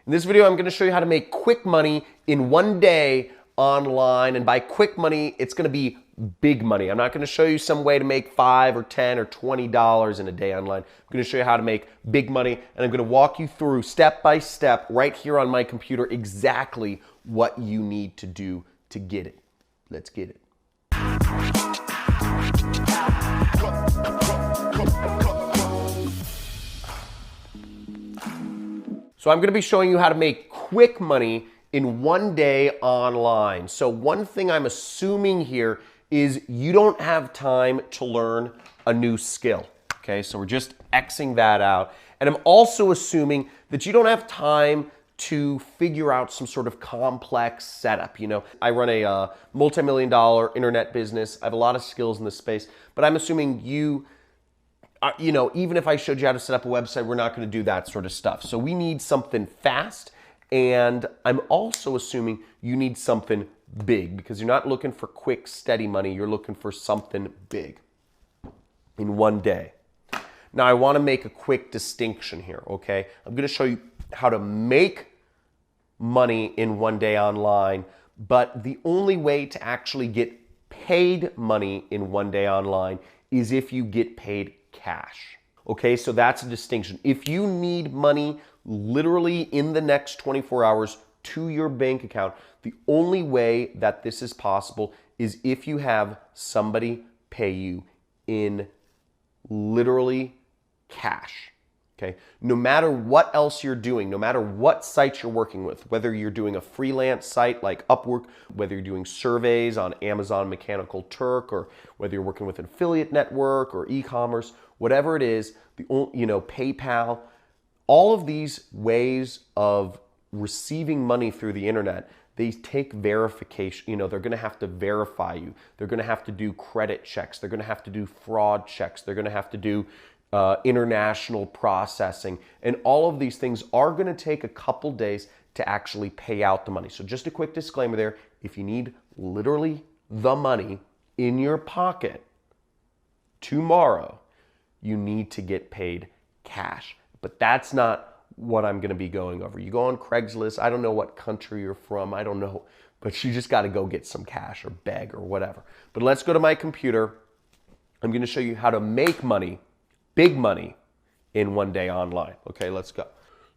In this video, I'm going to show you how to make quick money in one day online. And by quick money, it's going to be big money. I'm not going to show you some way to make $5 or $10 or $20 in a day online. I'm going to show you how to make big money, and I'm going to walk you through step by step right here on my computer exactly what you need to do to get it. Let's get it. So I'm going to be showing you how to make quick money in one day online. So one thing I'm assuming here is you don't have time to learn a new skill. Okay, so we're just Xing that out. And I'm also assuming that you don't have time to figure out some sort of complex setup. You know, I run a multi-million-dollar internet business. I have a lot of skills in this space, but I'm assuming you know, even if I showed you how to set up a website, we're not going to do that sort of stuff. So we need something fast, and I'm also assuming you need something big because you're not looking for quick, steady money. You're looking for something big in one day. Now, I want to make a quick distinction here, okay? I'm going to show you how to make money in one day online, but the only way to actually get paid money in one day online is if you get paid cash. Okay, so that's a distinction. If you need money literally in the next 24 hours to your bank account, the only way that this is possible is if you have somebody pay you in literally cash. Okay, no matter what else you're doing, no matter what site you're working with, whether you're doing a freelance site like Upwork, whether you're doing surveys on Amazon Mechanical Turk, or whether you're working with an affiliate network or e-commerce, whatever it is, PayPal, all of these ways of receiving money through the internet, they take verification. They're going to have to verify you. They're going to have to do credit checks. They're going to have to do fraud checks. They're going to have to do international processing. And all of these things are going to take a couple days to actually pay out the money. So just a quick disclaimer there. If you need literally the money in your pocket tomorrow, you need to get paid cash. But that's not what I'm going to be going over. You go on Craigslist. I don't know what country you're from. I don't know. But you just got to go get some cash or beg or whatever. But let's go to my computer. I'm going to show you how to make money, big money, in one day online. Okay, let's go.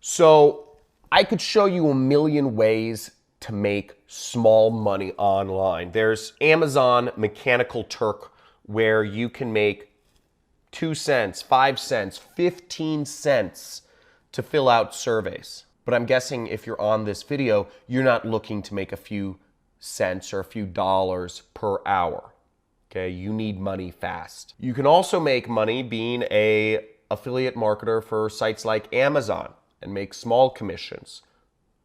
So I could show you a million ways to make small money online. There's Amazon Mechanical Turk, where you can make 2 cents, 5 cents, 15 cents to fill out surveys. But I'm guessing if you're on this video, you're not looking to make a few cents or a few dollars per hour. Okay, you need money fast. You can also make money being an affiliate marketer for sites like Amazon and make small commissions,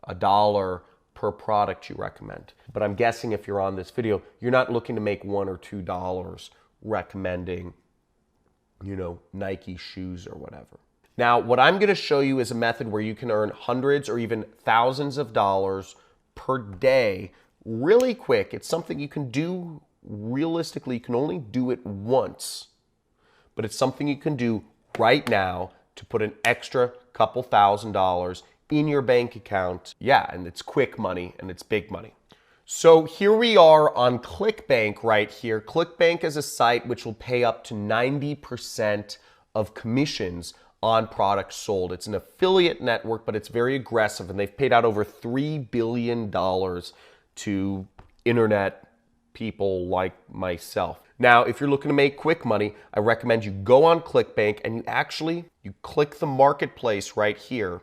$1 per product you recommend. But I'm guessing if you're on this video, you're not looking to make $1 or $2 recommending, Nike shoes or whatever. Now, what I'm going to show you is a method where you can earn hundreds or even thousands of dollars per day really quick. It's something you can do realistically. You can only do it once, but it's something you can do right now to put an extra couple $1,000s in your bank account. Yeah, and it's quick money and it's big money. So here we are on ClickBank right here. ClickBank is a site which will pay up to 90% of commissions on products sold. It's an affiliate network, but it's very aggressive, and they've paid out over $3 billion to internet people like myself. Now, if you're looking to make quick money, I recommend you go on ClickBank and you click the marketplace right here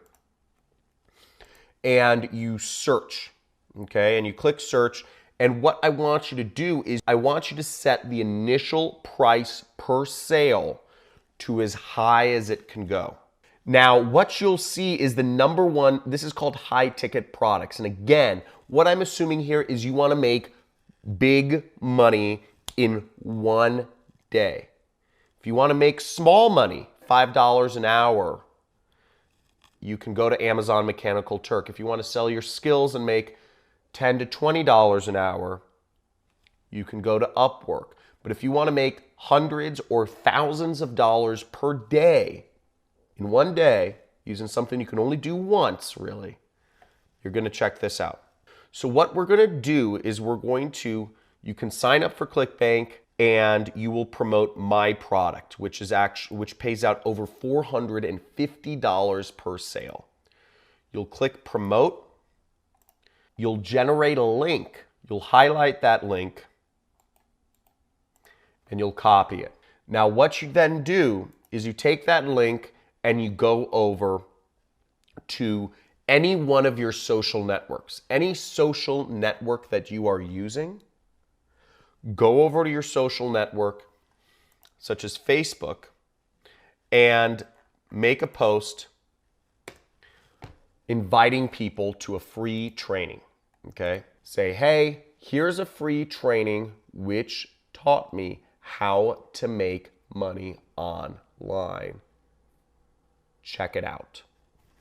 and you search. Okay, and you click search, and what I want you to do is I want you to set the initial price per sale to as high as it can go. Now, what you'll see is the number one, this is called high ticket products. And again, what I'm assuming here is you want to make big money in one day. If you want to make small money, $5 an hour, you can go to Amazon Mechanical Turk. If you want to sell your skills and make $10 to $20 an hour, you can go to Upwork. But if you want to make hundreds or thousands of dollars per day in one day using something you can only do once, really, You're going to check this out. So what we're going to do is you can sign up for ClickBank and you will promote my product, which pays out over $450 per sale. You'll click promote. You'll generate a link. You'll highlight that link and you'll copy it. Now, what you then do is you take that link and you go over to any one of your social networks. Any social network that you are using, go over to your social network, such as Facebook, and make a post inviting people to a free training, okay? Say, hey, here's a free training which taught me how to make money online. Check it out,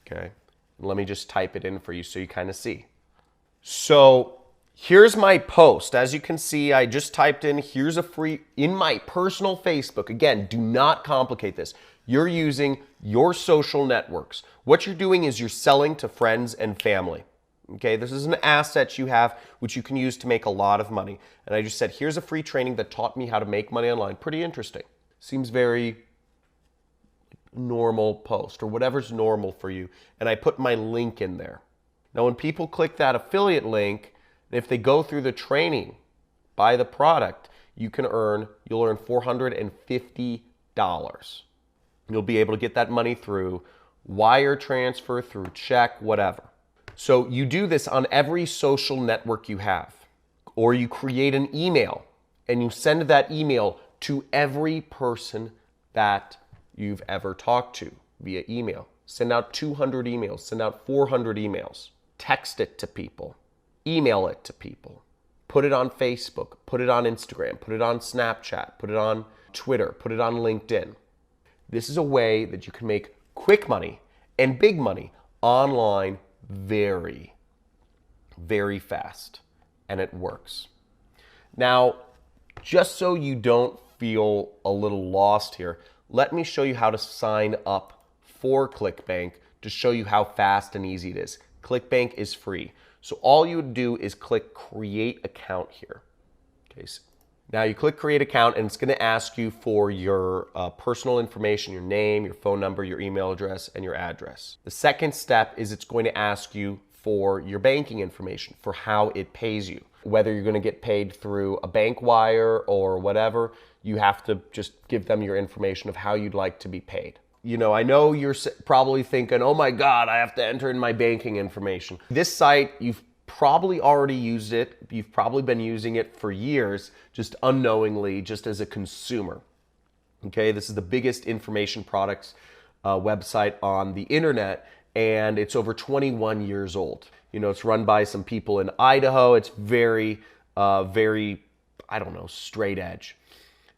okay? Let me just type it in for you so you kind of see. So here's my post. As you can see, I just typed in, here's a free, in my personal Facebook. Again, do not complicate this. You're using your social networks. What you're doing is you're selling to friends and family. Okay, this is an asset you have which you can use to make a lot of money. And I just said, here's a free training that taught me how to make money online. Pretty interesting. Seems very normal post or whatever's normal for you. And I put my link in there. Now, when people click that affiliate link, if they go through the training, buy the product, you'll earn $450. You'll be able to get that money through wire transfer, through check, whatever. So you do this on every social network you have, or you create an email and you send that email to every person that you've ever talked to via email. Send out 200 emails, send out 400 emails, text it to people, email it to people, put it on Facebook, put it on Instagram, put it on Snapchat, put it on Twitter, put it on LinkedIn. This is a way that you can make quick money and big money online very, very fast, and it works. Now, just so you don't feel a little lost here, let me show you how to sign up for ClickBank to show you how fast and easy it is. ClickBank is free. So all you would do is click create account here. Okay, so now you click create account and it's going to ask you for your personal information, your name, your phone number, your email address, and your address. The second step is it's going to ask you for your banking information, for how it pays you. Whether you're going to get paid through a bank wire or whatever, you have to just give them your information of how you'd like to be paid. You know, I know you're probably thinking, oh my God, I have to enter in my banking information. This site, you've probably already used it. You've probably been using it for years, just unknowingly, just as a consumer. Okay, this is the biggest information products website on the internet, and it's over 21 years old. You know, it's run by some people in Idaho. It's very, very, I don't know, straight edge.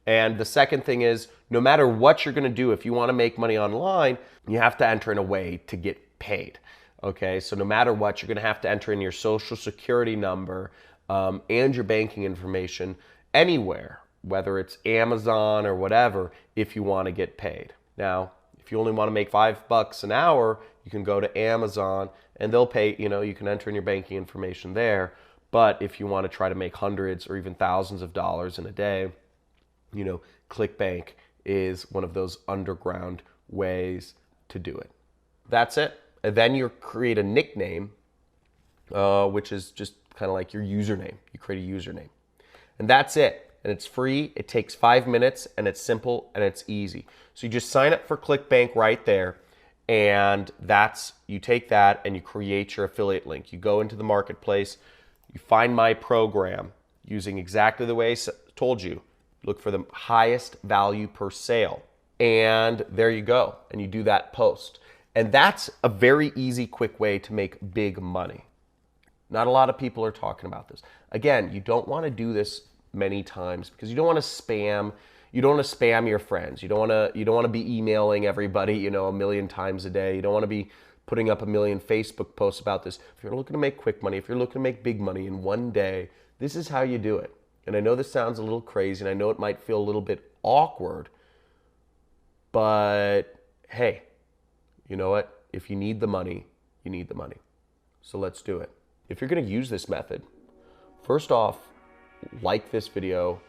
And the second thing is, no matter what you're going to do, if you want to make money online, you have to enter in a way to get paid. Okay, so no matter what, you're going to have to enter in your social security number and your banking information anywhere, whether it's Amazon or whatever, if you want to get paid. Now, if you only want to make $5 an hour, you can go to Amazon and they'll pay, you know, you can enter in your banking information there. But if you want to try to make hundreds or even thousands of dollars in a day, you know, ClickBank is one of those underground ways to do it. That's it. And then you create a nickname, which is just kind of like your username. You create a username. And that's it. And it's free. It takes 5 minutes and it's simple and it's easy. So you just sign up for ClickBank right there. And you take that and you create your affiliate link. You go into the marketplace, you find my program using exactly the way I told you. Look for the highest value per sale. And there you go. And you do that post. And that's a very easy, quick way to make big money. Not a lot of people are talking about this. Again, you don't want to do this many times because you don't want to spam. You don't want to spam your friends. You don't want to be emailing everybody, you know, 1 million times a day. You don't want to be putting up 1 million Facebook posts about this. If you're looking to make quick money, if you're looking to make big money in one day, this is how you do it. And I know this sounds a little crazy, and I know it might feel a little bit awkward, but hey, you know what? If you need the money, you need the money. So let's do it. If you're gonna use this method, first off, like this video,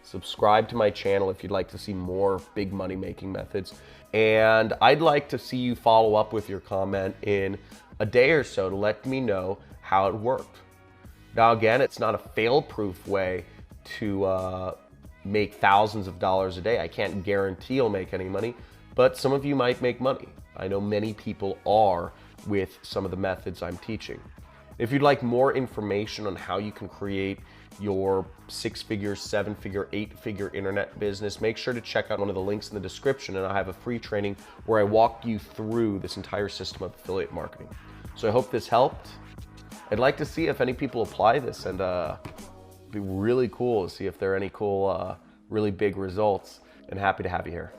subscribe to my channel if you'd like to see more big money making methods. And I'd like to see you follow up with your comment in a day or so to let me know how it worked. Now again, it's not a fail-proof way to make thousands of dollars a day. I can't guarantee you'll make any money, but some of you might make money. I know many people are with some of the methods I'm teaching. If you'd like more information on how you can create your 6-figure, 7-figure, 8-figure internet business, make sure to check out one of the links in the description, and I have a free training where I walk you through this entire system of affiliate marketing. So I hope this helped. I'd like to see if any people apply this, and it'd be really cool to see if there are any cool, really big results, and happy to have you here.